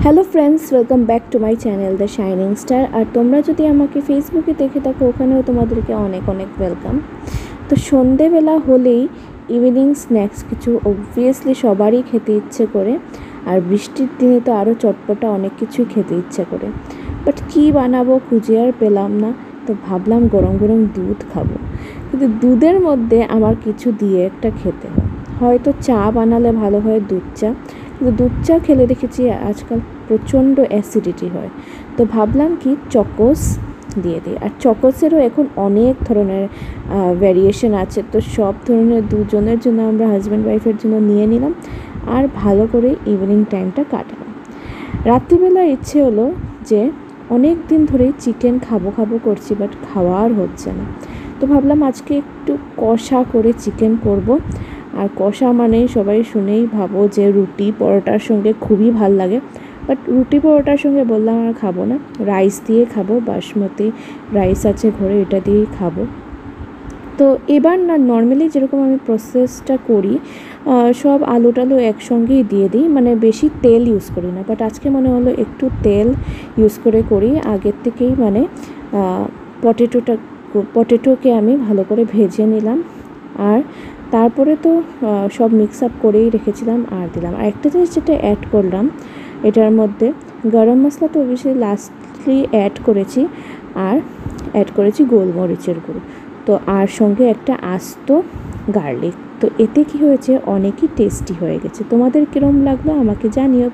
Hello friends, welcome back to my channel the shining star. আর তোমরা যদি আমাকে ফেসবুকে দেখে থাকো, ওখানেও তোমাদেরকে অনেক অনেক ওয়েলকাম। তো সন্ধেবেলা হলেই ইভিনিং স্ন্যাক্স কিছু অবভিয়াসলি সবারই খেতে ইচ্ছে করে, আর বৃষ্টির দিনে তো আরও চটপটা অনেক কিছুই খেতে ইচ্ছে করে। বাট কী বানাবো খুঁজে আর পেলাম না, তো ভাবলাম গরম গরম দুধ খাবো। কিন্তু দুধের মধ্যে আমার কিছু দিয়ে একটা খেতে হয়, হয়তো চা বানালে ভালো হয় দুধ চা, কিন্তু দুধ চা খেলে দেখেছি আজকাল প্রচণ্ড অ্যাসিডিটি হয়। তো ভাবলাম কি চকোস দিয়ে দিই। আর চকোসেরও এখন অনেক ধরনের ভ্যারিয়েশন আছে, তো সব ধরনের দুজনের জন্য আমরা হাজব্যান্ড ওয়াইফের জন্য নিয়ে নিলাম আর ভালো করে ইভিনিং টাইমটা কাটালাম। রাত্রিবেলা ইচ্ছে হলো যে অনেক দিন ধরেই চিকেন খাবো খাবো করছি, বাট খাওয়া আর হচ্ছে না। তো ভাবলাম আজকে একটু কষা করে চিকেন করব। আর কষা মানে সবাই শুনেই ভাবো যে রুটি পরোটার সঙ্গে খুবই ভাল লাগে, বাট রুটি পরোটার সঙ্গে বললাম আর খাবো না, রাইস দিয়ে খাবো। বাসমতি রাইস আছে ঘরে, এটা দিয়েই খাবো। তো এবার না নর্মালি যেরকম আমি প্রসেসটা করি, সব আলু টালু একসঙ্গেই দিয়ে দিই, মানে বেশি তেল ইউজ করি না। বাট আজকে মনে হলো একটু তেল ইউজ করি আগের থেকেই, মানে পটেটোকে আমি ভালো করে ভেজে নিলাম। আর তারপরে তো সব মিক্স আপ করেই রেখেছিলাম আর দিলাম। আর একটা জিনিস যেটা অ্যাড করলাম এটার মধ্যে, গরম মশলা তো অবশ্যই লাস্টলি অ্যাড করেছি, আর অ্যাড করেছি গোলমরিচের গুঁড়ো। তো আর সঙ্গে একটা আস্ত গার্লিক। তো এতে কি হয়েছে, অনেকই টেস্টি হয়ে গেছে। তোমাদের কীরকম লাগলো আমাকে জানিও।